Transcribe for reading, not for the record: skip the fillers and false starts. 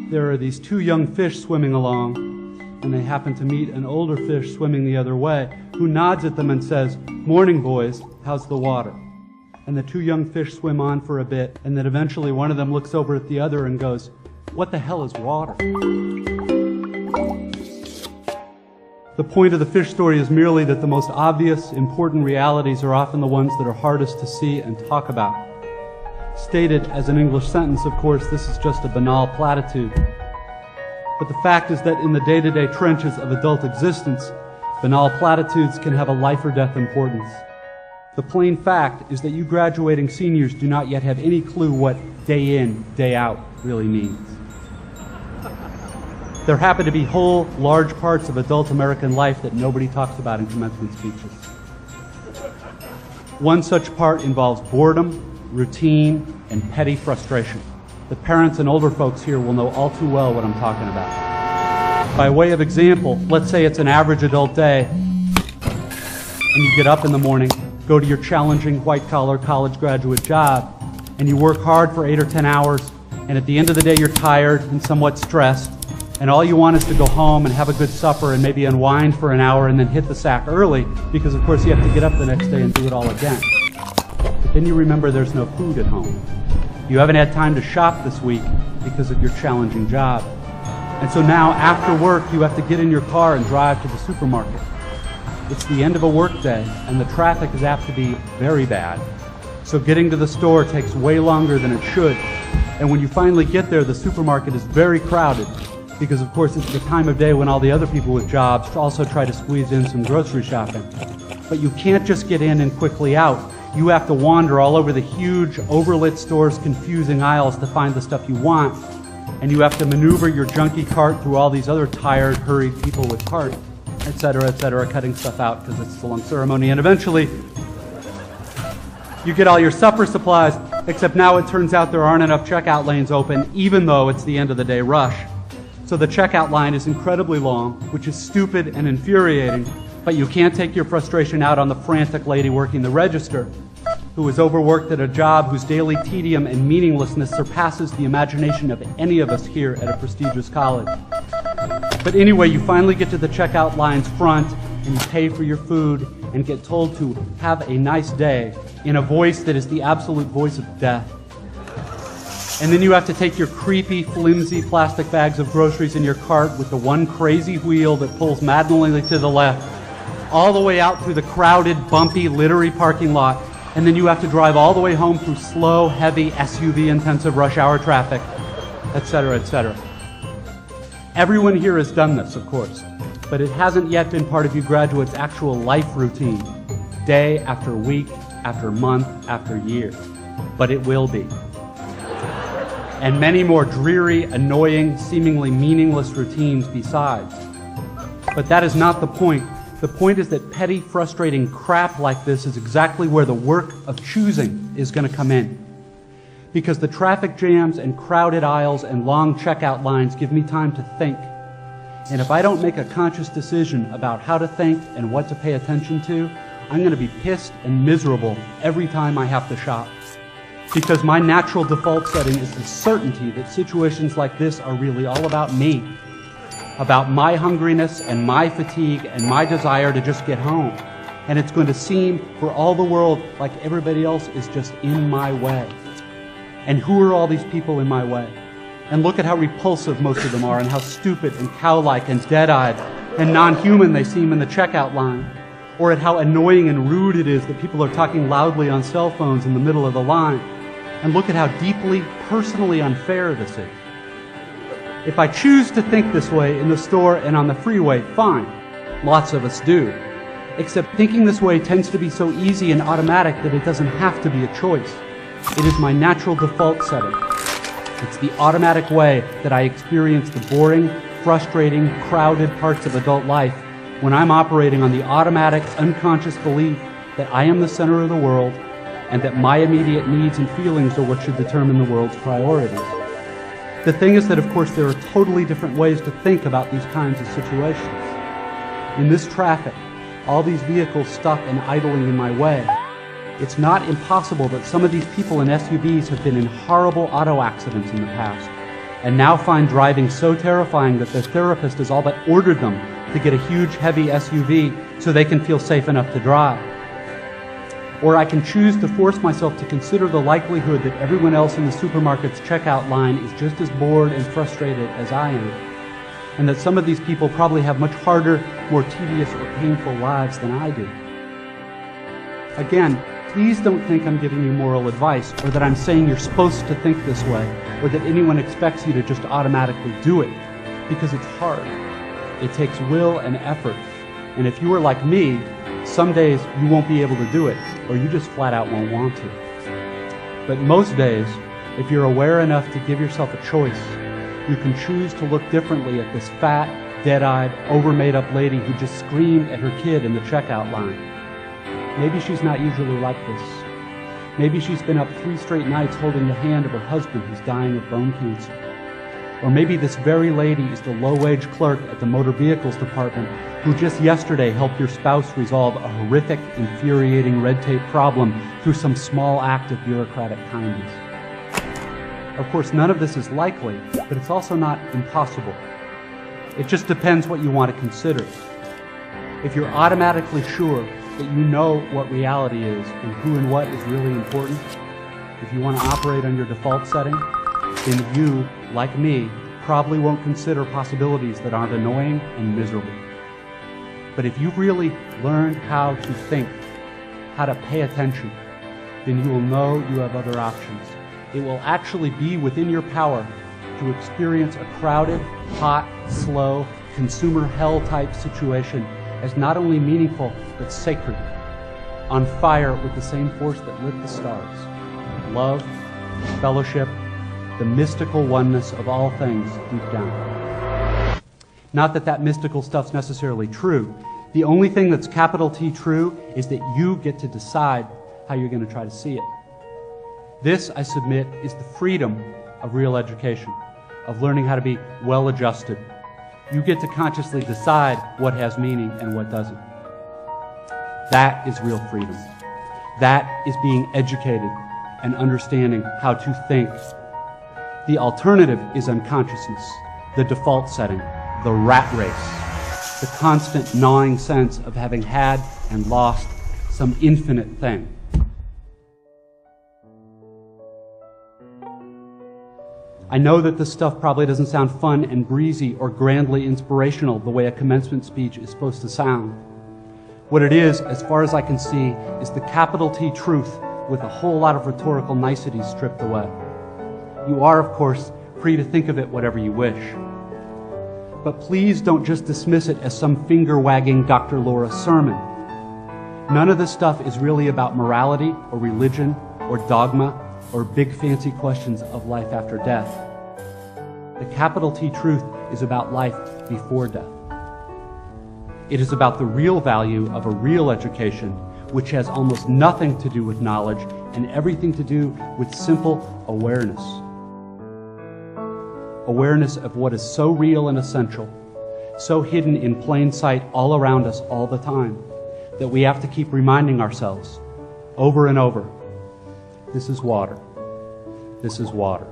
there are these two young fish swimming along, and they happen to meet an older fish swimming the other way, who nods at them and says, "Morning, boys, how's the water?" And the two young fish swim on for a bit, and then eventually one of them looks over at the other and goes, "What the hell is water?" The point of the fish story is merely that the most obvious, important realities are often the ones that are hardest to see and talk about. Stated as an English sentence, of course, this is just a banal platitude. But the fact is that in the day-to-day trenches of adult existence, banal platitudes can have a life or death importance. The plain fact is that you graduating seniors do not yet have any clue what day in, day out really means. There happen to be whole, large parts of adult American life that nobody talks about in commencement speeches. One such part involves boredom, routine, and petty frustration. The parents and older folks here will know all too well what I'm talking about. By way of example, let's say it's an average adult day, and you get up in the morning, go to your challenging white-collar college graduate job, and you work hard for 8 or 10 hours, and at the end of the day you're tired and somewhat stressed, and all you want is to go home and have a good supper and maybe unwind for an hour and then hit the sack early, because of course you have to get up the next day and do it all again. But then you remember there's no food at home. You haven't had time to shop this week because of your challenging job. And so now, after work, you have to get in your car and drive to the supermarket. It's the end of a work day, and the traffic is apt to be very bad. So getting to the store takes way longer than it should. And when you finally get there, the supermarket is very crowded, because of course it's the time of day when all the other people with jobs also try to squeeze in some grocery shopping. But you can't just get in and quickly out. You have to wander all over the huge, overlit store's confusing aisles to find the stuff you want. And you have to maneuver your junky cart through all these other tired, hurried people with cart, etc., cutting stuff out because it's a long ceremony. And eventually, you get all your supper supplies, except now it turns out there aren't enough checkout lanes open, even though it's the end of the day rush. So the checkout line is incredibly long, which is stupid and infuriating, but you can't take your frustration out on the frantic lady working the register, who is overworked at a job whose daily tedium and meaninglessness surpasses the imagination of any of us here at a prestigious college. But anyway, you finally get to the checkout line's front, and you pay for your food, and get told to have a nice day in a voice that is the absolute voice of death. And then you have to take your creepy, flimsy plastic bags of groceries in your cart with the one crazy wheel that pulls maddeningly to the left, all the way out through the crowded, bumpy, littery parking lot, and then you have to drive all the way home through slow, heavy, SUV-intensive rush hour traffic, etc. Everyone here has done this, of course, but it hasn't yet been part of you graduates' actual life routine, day after week, after month, after year. But it will be. And many more dreary, annoying, seemingly meaningless routines besides. But that is not the point. The point is that petty, frustrating crap like this is exactly where the work of choosing is going to come in. Because the traffic jams and crowded aisles and long checkout lines give me time to think. And if I don't make a conscious decision about how to think and what to pay attention to, I'm going to be pissed and miserable every time I have to shop. Because my natural default setting is the certainty that situations like this are really all about me. About my hungriness and my fatigue and my desire to just get home. And it's going to seem for all the world like everybody else is just in my way. And who are all these people in my way? And look at how repulsive most of them are, and how stupid and cow-like and dead-eyed and non-human they seem in the checkout line. Or at how annoying and rude it is that people are talking loudly on cell phones in the middle of the line. And look at how deeply, personally unfair this is. If I choose to think this way in the store and on the freeway, fine. Lots of us do. Except thinking this way tends to be so easy and automatic that it doesn't have to be a choice. It is my natural default setting. It's the automatic way that I experience the boring, frustrating, crowded parts of adult life when I'm operating on the automatic, unconscious belief that I am the center of the world and that my immediate needs and feelings are what should determine the world's priorities. The thing is that, of course, there are totally different ways to think about these kinds of situations. In this traffic, all these vehicles stuck and idling in my way, it's not impossible that some of these people in SUVs have been in horrible auto accidents in the past, and now find driving so terrifying that their therapist has all but ordered them to get a huge, heavy SUV so they can feel safe enough to drive. Or I can choose to force myself to consider the likelihood that everyone else in the supermarket's checkout line is just as bored and frustrated as I am, and that some of these people probably have much harder, more tedious or painful lives than I do. Again, please don't think I'm giving you moral advice, or that I'm saying you're supposed to think this way, or that anyone expects you to just automatically do it, because it's hard. It takes will and effort, and if you are like me, some days you won't be able to do it, or you just flat out won't want to. But most days, if you're aware enough to give yourself a choice, you can choose to look differently at this fat, dead-eyed, over-made-up lady who just screamed at her kid in the checkout line. Maybe she's not usually like this. Maybe she's been up 3 straight nights holding the hand of her husband who's dying of bone cancer. Or maybe this very lady is the low-wage clerk at the motor vehicles department who just yesterday helped your spouse resolve a horrific, infuriating red tape problem through some small act of bureaucratic kindness. Of course, none of this is likely, but it's also not impossible. It just depends what you want to consider. If you're automatically sure that you know what reality is and who and what is really important, if you want to operate on your default setting, then you, like me, probably won't consider possibilities that aren't annoying and miserable. But if you've really learned how to think, how to pay attention, then you will know you have other options. It will actually be within your power to experience a crowded, hot, slow, consumer hell-type situation as not only meaningful, but sacred, on fire with the same force that lit the stars. Love, fellowship, the mystical oneness of all things deep down. Not that that mystical stuff's necessarily true. The only thing that's capital T true is that you get to decide how you're going to try to see it. This, I submit, is the freedom of real education, of learning how to be well-adjusted. You get to consciously decide what has meaning and what doesn't. That is real freedom. That is being educated and understanding how to think. The alternative is unconsciousness, the default setting, the rat race, the constant gnawing sense of having had and lost some infinite thing. I know that this stuff probably doesn't sound fun and breezy or grandly inspirational the way a commencement speech is supposed to sound. What it is, as far as I can see, is the capital T truth with a whole lot of rhetorical niceties stripped away. You are, of course, free to think of it whatever you wish. But please don't just dismiss it as some finger-wagging Dr. Laura sermon. None of this stuff is really about morality or religion or dogma or big fancy questions of life after death. The capital T truth is about life before death. It is about the real value of a real education, which has almost nothing to do with knowledge and everything to do with simple awareness. Awareness of what is so real and essential, so hidden in plain sight all around us all the time, that we have to keep reminding ourselves over and over, this is water. This is water.